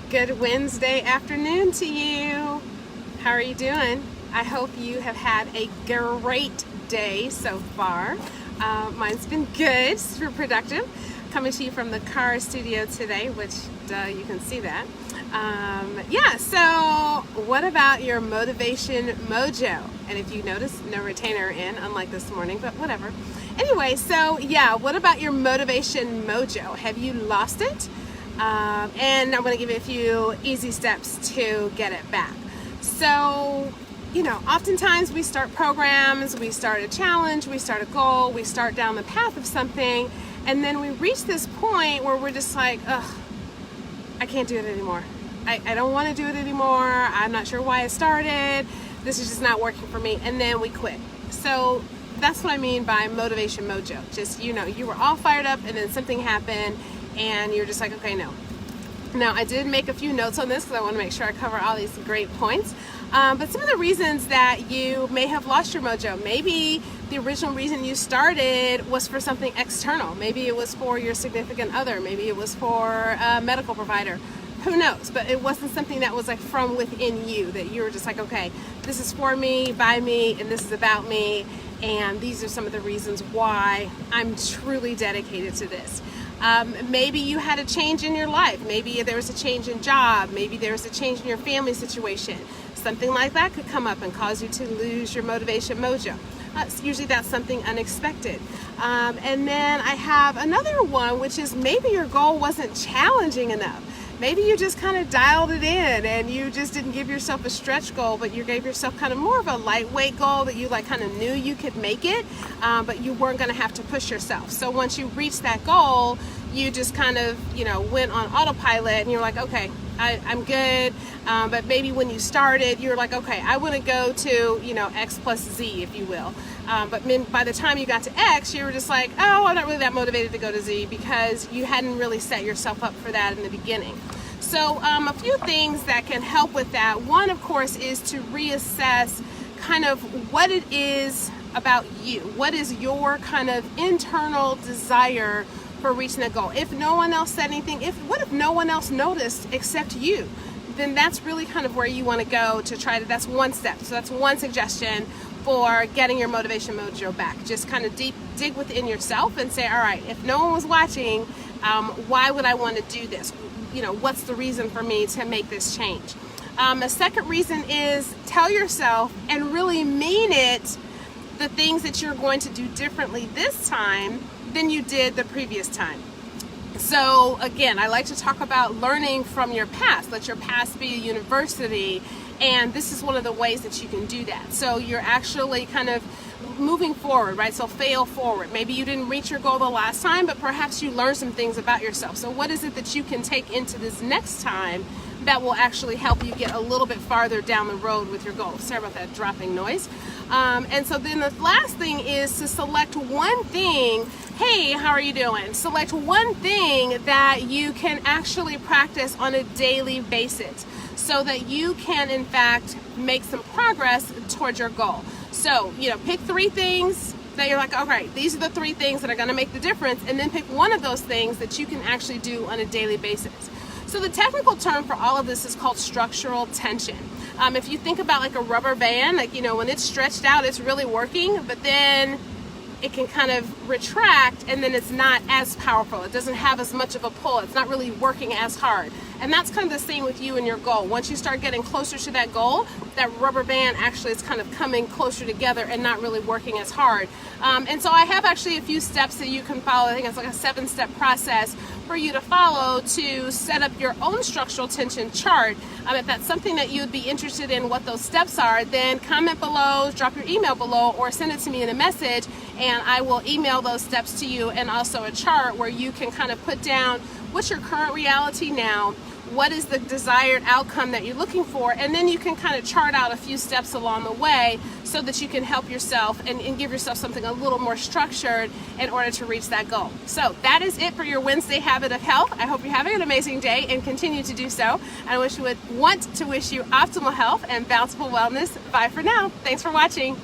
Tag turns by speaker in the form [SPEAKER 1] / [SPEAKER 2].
[SPEAKER 1] Good Wednesday afternoon to you. How are you doing? I hope you have had a great day so far. Mine's been good, super productive. Coming to you from the car studio today, which you can see that. So what about your Motivation Mojo? And if you notice, no retainer in, unlike this morning, but whatever. Anyway, what about your Motivation Mojo? Have you lost it? And I'm going to give you a few easy steps to get it back. So, oftentimes we start programs, we start a challenge, we start a goal, we start down the path of something, and then we reach this point where we're just like, ugh, I can't do it anymore. I don't want to do it anymore. I'm not sure why I started. This is just not working for me. And then we quit. So that's what I mean by Motivation Mojo. Just, you were all fired up and then something happened and you're just like, okay, no. Now, I did make a few notes on this because I want to make sure I cover all these great points. But some of the reasons that you may have lost your mojo, maybe the original reason you started was for something external. Maybe it was for your significant other. Maybe it was for a medical provider. Who knows? But it wasn't something that was like from within you, that you were just like, okay, this is for me, by me, and this is about me. And these are some of the reasons why I'm truly dedicated to this. Maybe you had a change in your life. Maybe there was a change in job. Maybe there was a change in your family situation. Something like that could come up and cause you to lose your Motivation Mojo. Usually that's something unexpected. And then I have another one, which is maybe your goal wasn't challenging enough. Maybe you just kind of dialed it in and you just didn't give yourself a stretch goal, but you gave yourself kind of more of a lightweight goal that you kind of knew you could make it, but you weren't going to have to push yourself. So once you reached that goal, you just kind of, went on autopilot and you're like, okay, I'm good. But maybe when you started, you're like, okay, I want to go to, X plus Z, if you will. But by the time you got to X, you were just like, oh, I'm not really that motivated to go to Z because you hadn't really set yourself up for that in the beginning. So a few things that can help with that. One, of course, is to reassess kind of what it is about you. What is your kind of internal desire for reaching a goal? If no one else said anything, what if no one else noticed except you? Then that's really kind of where you want to go to try to, that's one step. So that's one suggestion for getting your Motivation Mojo back. Just kind of dig within yourself and say, all right, if no one was watching, why would I want to do this? What's the reason for me to make this change? A second reason is tell yourself and really mean it, the things that you're going to do differently this time than you did the previous time. So again, I like to talk about learning from your past. Let your past be a university, and this is one of the ways that you can do that. So you're actually kind of moving forward, right? So fail forward. Maybe you didn't reach your goal the last time, but perhaps you learned some things about yourself. So what is it that you can take into this next time that will actually help you get a little bit farther down the road with your goal? Sorry about that dropping noise. And so then the last thing is to select one thing. Hey, how are you doing? Select one thing that you can actually practice on a daily basis so that you can, in fact, make some progress towards your goal. So, pick 3 things that you're like, okay, these are the 3 things that are going to make the difference, and then pick one of those things that you can actually do on a daily basis. So the technical term for all of this is called structural tension. If you think about like a rubber band, when it's stretched out, it's really working, but then it can kind of retract and then it's not as powerful. It doesn't have as much of a pull. It's not really working as hard. And that's kind of the same with you and your goal. Once you start getting closer to that goal, that rubber band actually is kind of coming closer together and not really working as hard. And so I have actually a few steps that you can follow. I think it's like a 7-step process for you to follow to set up your own structural tension chart. If that's something that you'd be interested in, what those steps are, then comment below, drop your email below, or send it to me in a message, and I will email those steps to you, and also a chart where you can kind of put down what's your current reality now, what is the desired outcome that you're looking for, and then you can kind of chart out a few steps along the way so that you can help yourself and give yourself something a little more structured in order to reach that goal. So that is it for your Wednesday Habit of Health. I hope you're having an amazing day and continue to do so. I want to wish you optimal health and bountiful wellness. Bye for now. Thanks for watching.